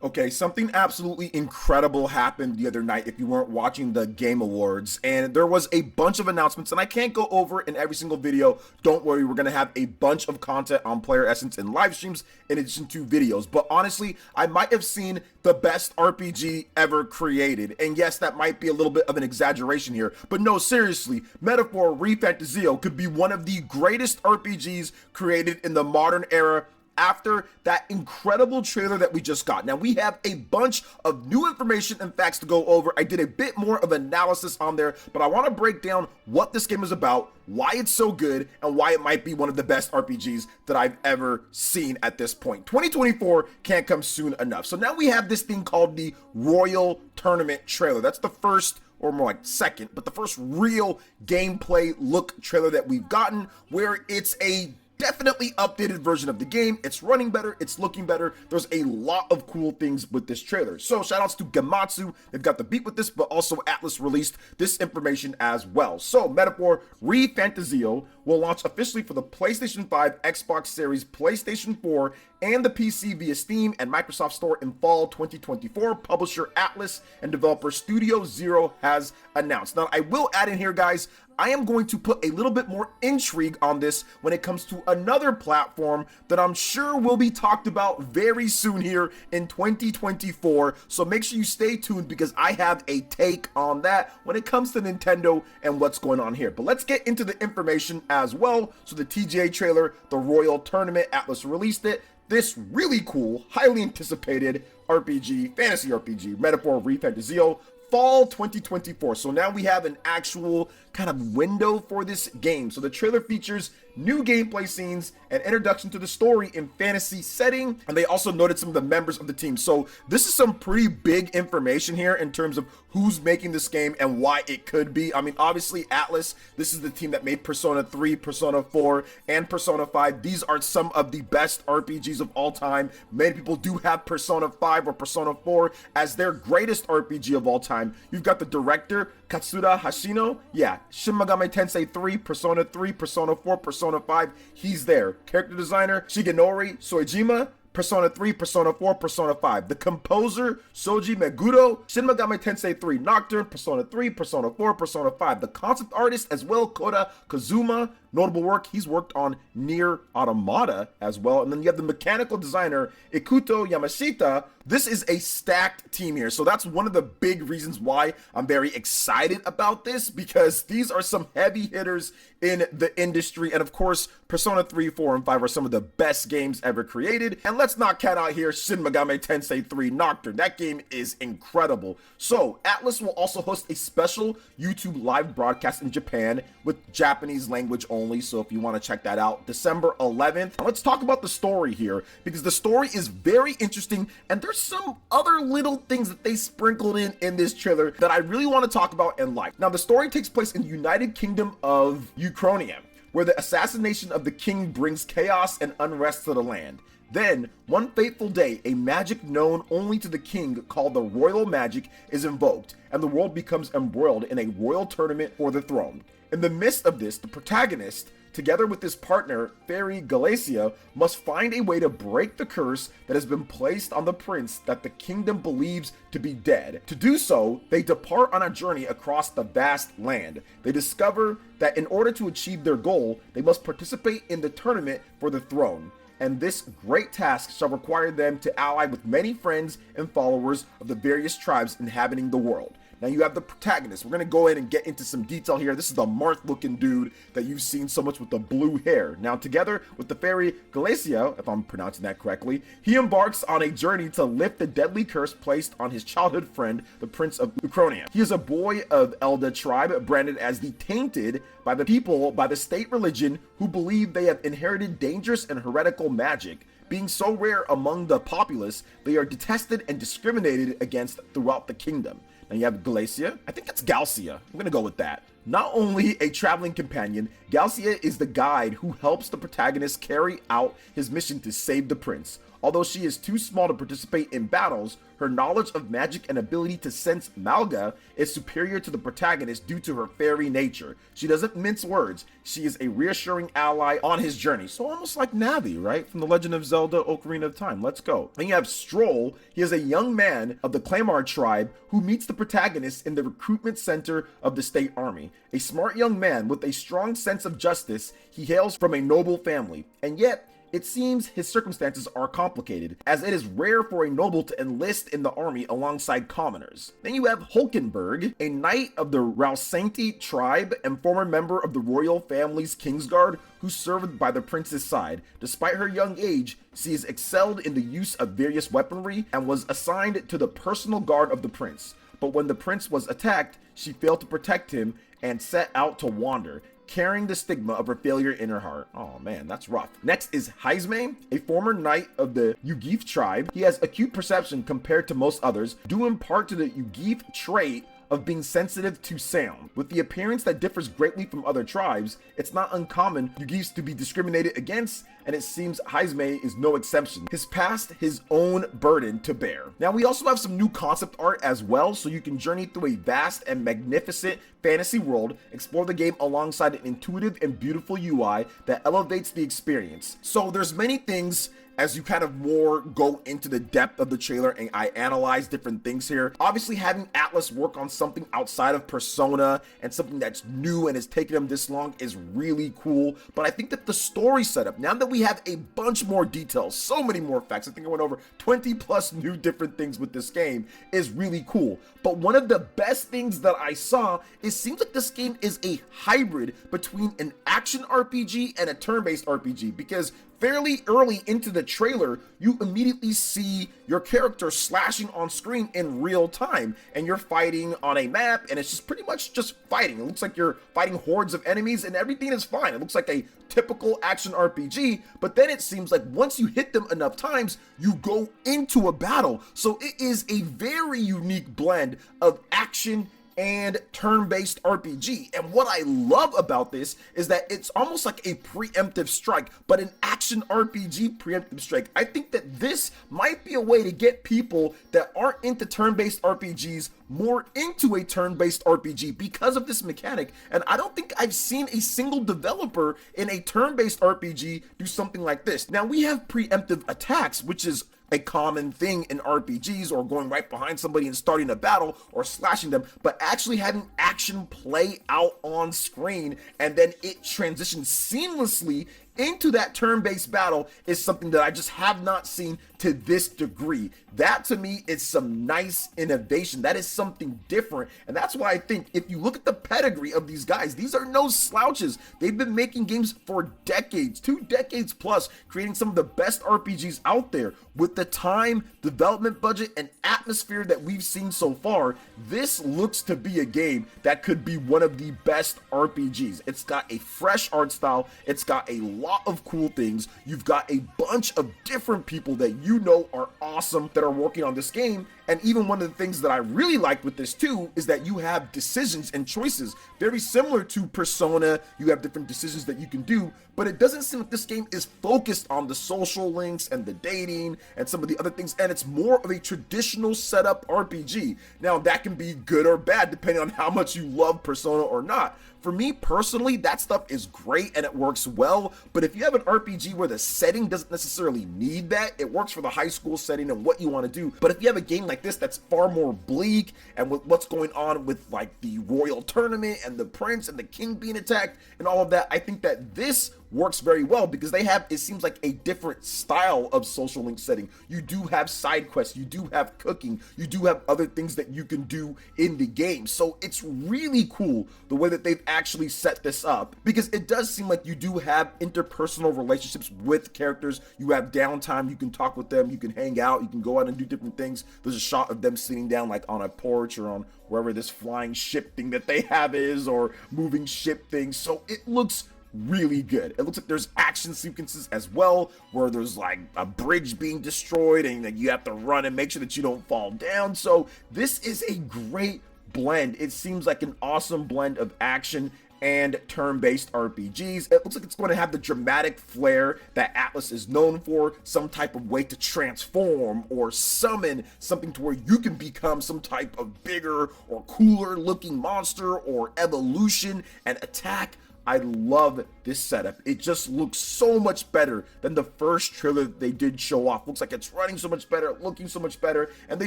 Okay, something absolutely incredible happened the other night if you weren't watching the Game Awards, and there was a bunch of announcements, and I can't go over it in every single video. Don't worry, we're gonna have a bunch of content on PlayerEssence and live streams in addition to videos. But honestly, I might have seen the best RPG ever created. And yes, that might be a little bit of an exaggeration here, but no, seriously, Metaphor ReFantazio could be one of the greatest RPGs created in the modern era after that incredible trailer that we just got. Now, we have a bunch of new information and facts to go over. I did a bit more of analysis on there, but I want to break down what this game is about, why it's so good, and why it might be one of the best RPGs that I've ever seen at this point. 2024 can't come soon enough. So now we have this thing called the Royal Tournament trailer. That's the first, or more like second, but the first real gameplay look trailer that we've gotten, where it's a definitely updated version of the game. It's running better, it's looking better. There's a lot of cool things with this trailer. So shout outs to Gematsu, they've got the beat with this, but also Atlas released this information as well. So Metaphor ReFantazio will launch officially for the PlayStation 5, Xbox Series, PlayStation 4, and the PC via Steam and Microsoft Store in fall 2024. Publisher Atlas and developer Studio Zero has announced. Now, I will add in here, guys, I am going to put a little bit more intrigue on this when it comes to another platform that I'm sure will be talked about very soon here in 2024. So make sure you stay tuned because I have a take on that when it comes to Nintendo and what's going on here. But let's get into the information as well. So the TGA trailer, the Royal Tournament, Atlas released it. This really cool, highly anticipated RPG, fantasy RPG, Metaphor ReFantazio, fall 2024. So now we have an actual kind of window for this game. So the trailer features new gameplay scenes and introduction to the story in fantasy setting, and they also noted some of the members of the team. So this is some pretty big information here in terms of who's making this game and why it could be. I mean, obviously Atlas, this is the team that made Persona 3, Persona 4, and Persona 5. These are some of the best RPGs of all time. Many people do have Persona 5 or Persona 4 as their greatest RPG of all time. You've got the director, Katsura Hashino. Yeah, Shin Megami Tensei 3, Persona 3, Persona 4, Persona 5. He's there. Character designer, Shigenori Soejima. Persona 3, Persona 4, Persona 5. The composer, Soji Meguro, Shin Megami Tensei 3 Nocturne, Persona 3, Persona 4, Persona 5. The concept artist as well, Kota Kazuma. Notable work, he's worked on Nier Automata as well. And then you have the mechanical designer, Ikuto Yamashita. This is a stacked team here. So that's one of the big reasons why I'm very excited about this, because these are some heavy hitters in the industry. And of course, Persona 3, 4, and 5 are some of the best games ever created. And let's not count out here Shin Megami Tensei 3 Nocturne. That game is incredible. So Atlas will also host a special YouTube live broadcast in Japan with Japanese language only. So if you want to check that out, December 11th. Now let's talk about the story here, because the story is very interesting, and there's some other little things that they sprinkled in this trailer that I really want to talk about and like. Now the story takes place in the United Kingdom of Ukraine, where the assassination of the king brings chaos and unrest to the land. Then, one fateful day, a magic known only to the king called the royal magic is invoked, and the world becomes embroiled in a royal tournament for the throne. In the midst of this, the protagonist, together with his partner, Fairy Galacia, must find a way to break the curse that has been placed on the prince that the kingdom believes to be dead. To do so, they depart on a journey across the vast land. They discover that in order to achieve their goal, they must participate in the tournament for the throne. And this great task shall require them to ally with many friends and followers of the various tribes inhabiting the world. Now you have the protagonist. We're going to go in and get into some detail here. This is the Marth looking dude that you've seen so much with the blue hair. Now together with the fairy Galacia, if I'm pronouncing that correctly, he embarks on a journey to lift the deadly curse placed on his childhood friend, the Prince of Ukraine. He is a boy of Elda tribe, branded as the tainted by the people by the state religion, who believe they have inherited dangerous and heretical magic. Being so rare among the populace, they are detested and discriminated against throughout the kingdom. Now you have Galacia. I think that's Galcia. I'm gonna go with that. Not only a traveling companion, Galcia is the guide who helps the protagonist carry out his mission to save the prince. Although she is too small to participate in battles, her knowledge of magic and ability to sense Malga is superior to the protagonist due to her fairy nature. She doesn't mince words. She is a reassuring ally on his journey. So almost like Navi, right? From The Legend of Zelda Ocarina of Time. Let's go. Then you have Stroll. He is a young man of the Claymore tribe who meets the protagonist in the recruitment center of the state army. A smart young man with a strong sense of justice, he hails from a noble family, and yet it seems his circumstances are complicated, as it is rare for a noble to enlist in the army alongside commoners. Then you have Hulkenberg, a knight of the Rausanti tribe and former member of the royal family's Kingsguard who served by the prince's side. Despite her young age, she is excelled in the use of various weaponry and was assigned to the personal guard of the prince. But when the prince was attacked, she failed to protect him and set out to wander, carrying the stigma of her failure in her heart. Oh man, that's rough. Next is Heisme, a former knight of the Ugif tribe. He has acute perception compared to most others, due in part to the Ugif trait of being sensitive to sound. With the appearance that differs greatly from other tribes, it's not uncommon Ugifs to be discriminated against, and it seems Heisme is no exception. His past, his own burden to bear. Now we also have some new concept art as well, so you can journey through a vast and magnificent fantasy world, explore the game alongside an intuitive and beautiful UI that elevates the experience. So there's many things as you kind of more go into the depth of the trailer and I analyze different things here. Obviously having Atlas work on something outside of Persona and something that's new and has taken them this long is really cool. But I think that the story setup, now that we have a bunch more details, so many more facts, I think I went over 20 plus new different things with this game, is really cool. But one of the best things that I saw, it seems like this game is a hybrid between an action RPG and a turn-based RPG, because fairly early into the trailer, you immediately see your character slashing on screen in real time, and you're fighting on a map, and it's just pretty much just fighting. It looks like you're fighting hordes of enemies, and everything is fine. It looks like a typical action RPG, but then it seems like once you hit them enough times, you go into a battle. So it is a very unique blend of action and turn-based RPG. And what I love about this is that it's almost like a preemptive strike, but an action RPG preemptive strike. I think that this might be a way to get people that aren't into turn-based RPGs more into a turn-based RPG because of this mechanic. And I don't think I've seen a single developer in a turn-based RPG do something like this. Now we have preemptive attacks, which is a common thing in RPGs, or going right behind somebody and starting a battle or slashing them, but actually having action play out on screen and then it transitions seamlessly into that turn-based battle is something that I just have not seen to this degree. That to me is some nice innovation. That is something different. And that's why I think if you look at the pedigree of these guys, these are no slouches. They've been making games for decades, 2 decades plus, creating some of the best RPGs out there. With the time, development budget, and atmosphere that we've seen so far, this looks to be a game that could be one of the best RPGs. It's got a fresh art style. It's got a lot of cool things. You've got a bunch of different people that you know are awesome that are working on this game. And even one of the things that I really liked with this too is that you have decisions and choices very similar to Persona. You have different decisions that you can do, but it doesn't seem like this game is focused on the social links and the dating and some of the other things, and it's more of a traditional setup RPG. Now that can be good or bad depending on how much you love Persona or not. For me personally, that stuff is great and it works well, but if you have an RPG where the setting doesn't necessarily need that, it works for the high school setting and what you want to do. But if you have a game like this that's far more bleak, and with what's going on with like the royal tournament and the prince and the king being attacked and all of that, I think that this works very well because they have, it seems like, a different style of social link setting. You do have side quests, you do have cooking, you do have other things that you can do in the game. So it's really cool the way that they've actually set this up, because it does seem like you do have interpersonal relationships with characters. You have downtime, you can talk with them, you can hang out, you can go out and do different things. There's a shot of them sitting down like on a porch or on wherever this flying ship thing that they have is, or moving ship thing. So it looks really good. It looks like there's action sequences as well, where there's like a bridge being destroyed and like you have to run and make sure that you don't fall down. So this is a great blend. It seems like an awesome blend of action and turn-based RPGs. It looks like it's going to have the dramatic flair that Atlus is known for, some type of way to transform or summon something to where you can become some type of bigger or cooler looking monster or evolution and attack. I love this setup. It just looks so much better than the first trailer that they did show off. Looks like it's running so much better, looking so much better, and they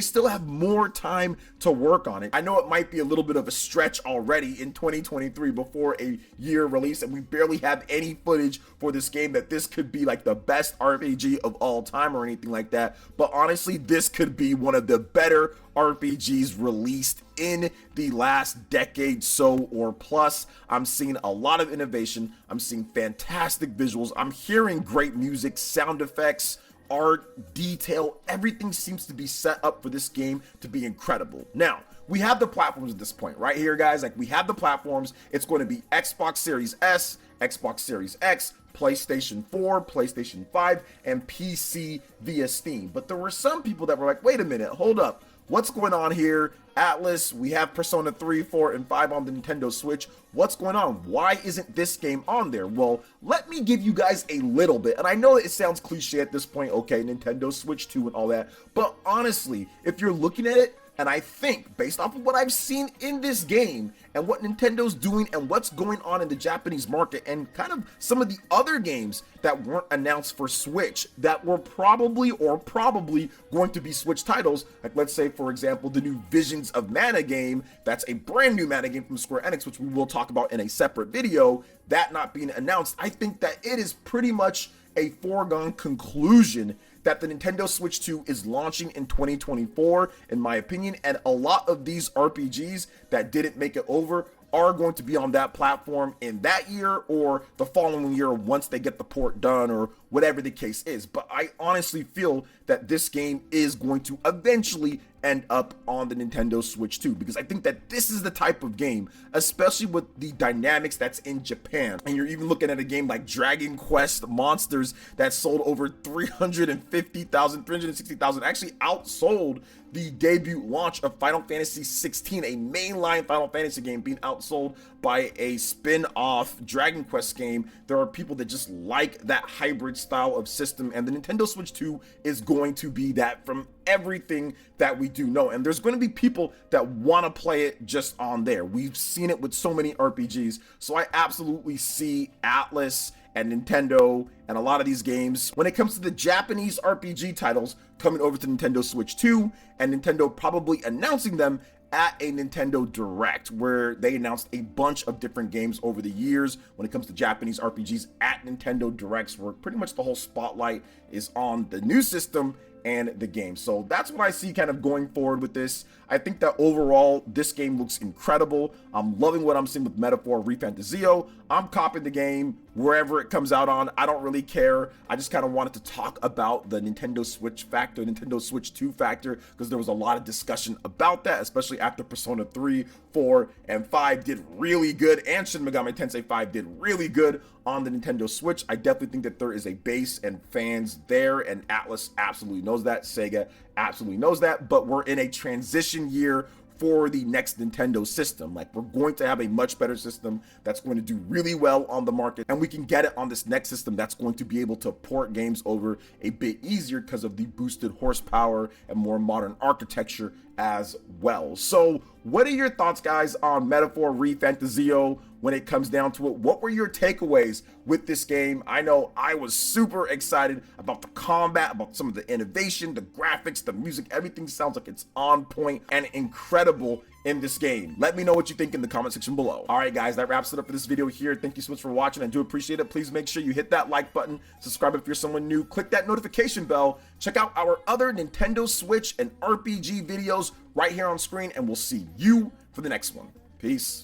still have more time to work on it. I know it might be a little bit of a stretch already in 2023 before a year release, and we barely have any footage for this game that this could be like the best RPG of all time or anything like that. But honestly, this could be one of the better RPGs released in the last decade so or plus. I'm seeing a lot of innovation. I'm seeing fantastic visuals. I'm hearing great music, sound effects, art, detail. Everything seems to be set up for this game to be incredible. Now, we have the platforms at this point right here, guys. Like, we have the platforms. It's going to be Xbox Series S, Xbox Series X, PlayStation 4, PlayStation 5, and PC via Steam. But there were some people that were like, wait a minute, hold up. What's going on here? Atlus, we have Persona 3, 4, and 5 on the Nintendo Switch. What's going on? Why isn't this game on there? Well, let me give you guys a little bit. And I know it sounds cliche at this point, okay, Nintendo Switch 2 and all that. But honestly, if you're looking at it, and I think, based off of what I've seen in this game and what Nintendo's doing and what's going on in the Japanese market and kind of some of the other games that weren't announced for Switch that were probably going to be Switch titles, like let's say, for example, the new Visions of Mana game, that's a brand new Mana game from Square Enix, which we will talk about in a separate video, that not being announced, I think that it is pretty much a foregone conclusion that the Nintendo Switch 2 is launching in 2024, in my opinion, and a lot of these RPGs that didn't make it over are going to be on that platform in that year or the following year once they get the port done or whatever the case is. But I honestly feel that this game is going to eventually end up on the Nintendo Switch 2, because I think that this is the type of game, especially with the dynamics that's in Japan, and you're even looking at a game like Dragon Quest Monsters that sold over 360,000, actually outsold the debut launch of Final Fantasy 16, a mainline Final Fantasy game being outsold by a spin-off Dragon Quest game. There are people that just like that hybrid style of system, and the Nintendo Switch 2 is going to be that from everything that we do know. And there's going to be people that want to play it just on there. We've seen it with so many RPGs, so I absolutely see Atlus and Nintendo and a lot of these games, when it comes to the Japanese RPG titles, coming over to Nintendo Switch 2, and Nintendo probably announcing them at a Nintendo Direct, where they announced a bunch of different games over the years when it comes to Japanese RPGs at Nintendo Directs, where pretty much the whole spotlight is on the new system and the game. So that's what I see kind of going forward with this. I think that overall, this game looks incredible. I'm loving what I'm seeing with Metaphor ReFantazio. I'm copying the game wherever it comes out on. I don't really care. I just kind of wanted to talk about the Nintendo Switch factor, Nintendo Switch 2 factor, because there was a lot of discussion about that, especially after Persona 3, 4, and 5 did really good, and Shin Megami Tensei 5 did really good on the Nintendo Switch. I definitely think that there is a base and fans there, and Atlus absolutely knows that. Sega absolutely knows that, but we're in a transition year for the next Nintendo system. Like, we're going to have a much better system that's going to do really well on the market, and we can get it on this next system that's going to be able to port games over a bit easier because of the boosted horsepower and more modern architecture as well. So what are your thoughts, guys, on Metaphor ReFantazio when it comes down to it? What were your takeaways with this game? I know I was super excited about the combat, about some of the innovation, the graphics, the music. Everything sounds like it's on point and incredible in this game. Let me know what you think in the comment section below. All right, guys, that wraps it up for this video here. Thank you so much for watching. I do appreciate it. Please make sure you hit that like button, subscribe if you're someone new, click that notification bell, check out our other Nintendo Switch and RPG videos right here on screen, and we'll see you for the next one. Peace.